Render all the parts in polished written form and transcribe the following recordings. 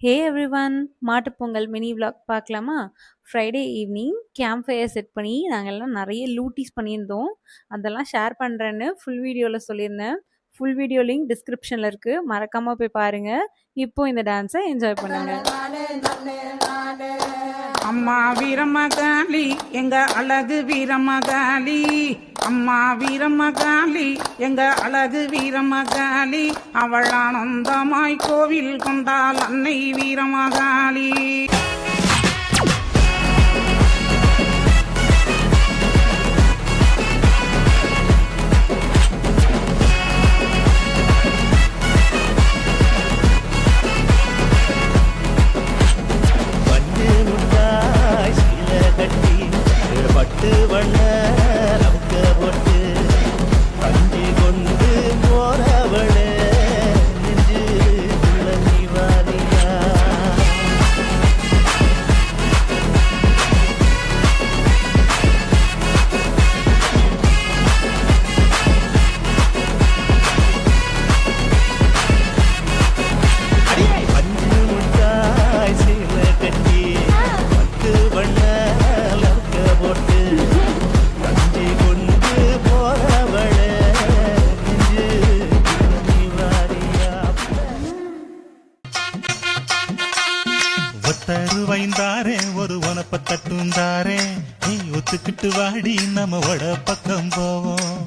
ஹே everyone, மாட்டுப் Pongal mini vlog பார்க்கலாமா? Friday evening camp fire set பண்ணி நாங்கள்லாம் நிறைய லூட்டிஸ் பண்ணியிருந்தோம். அதெல்லாம் ஷேர் பண்ணுறேன்னு ஃபுல் வீடியோவில் சொல்லியிருந்தேன். ஃபுல் வீடியோ லிங்க் டிஸ்கிரிப்ஷனில் இருக்குது, மறக்காமல் போய் பாருங்கள். இப்போ இந்த டான்ஸை என்ஜாய் பண்ணுங்க. அம்மா வீரமகாளி எங்க அழகு வீரமகாளி, அம்மா வீரமகாளி எங்க அழகு வீரமகாளி, அவள் ஆனந்தமாய் கோவில் கொண்டாள் அன்னை வீரமகாளி. பட்டு வண்ண நமக்கு போட்டு கஞ்சி கொண்டு போறவளே நெஞ்சு நீ வாரியா. பஞ்சு முட்டாய் சீல கட்டி பட்டு வண்ண போட்டு கஞ்சி கொண்டு போறவளே ஒத்தருவைந்தாரே ஒரு உனப்ப தட்டுந்தாரே, நீ ஒத்துக்கிட்டு வாடி நம்ம வட பக்கம் போவோம்.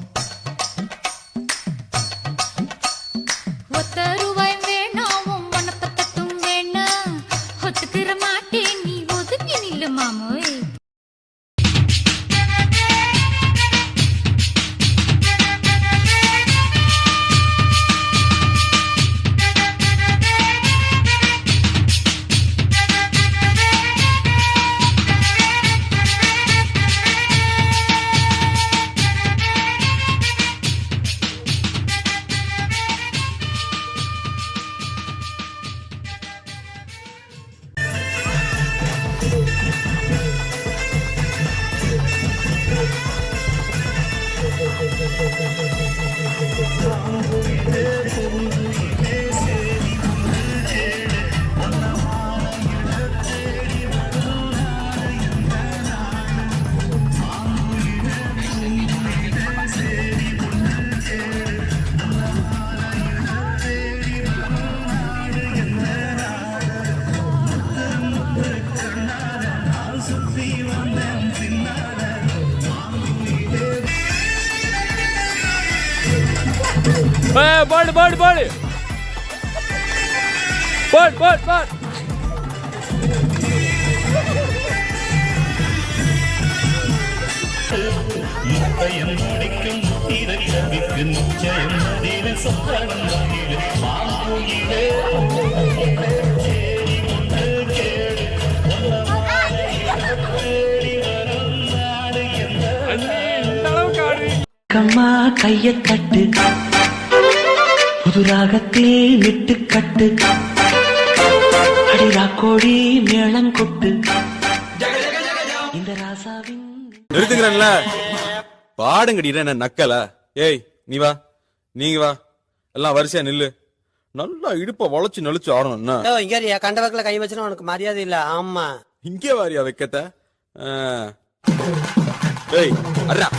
ஒத்தருவாய் வேணாவும் உனப்ப தட்டும் வேணா, ஒத்துக்கிற மாட்டேன் நீ ஒதுங்கி நில்லு மாமோய். பாடு பாடு பாடு பாடு பாடு பாடு. நிச்சயம் முடிக்கும் இரவிற்கு நிச்சயம் அதில சொந்தம் மாங்குயிலே சேரி ஒன்று கேடு கம்மா கைய தட்டு புது ராகத்தில் விட்டு கட்டு, அடிரா கோடி மேளம் கொட்டு இந்த ராசாவின். நிறுத்துக்கிறேன்ல, பாடுங்கடிற என்ன நக்கல. ஏய் நீ வா, நீங்க வா, எல்லாம் வரிசையா நில்லு. நல்லா இடுப்ப வளைச்சு நெளிச்சு ஆடணும். இங்க கண்ட வக்கல கை வச்சுனா உனக்கு மரியாதை இல்ல. ஆமா இங்கே வாரியா வைக்கத்த. ஏய் அர்ரா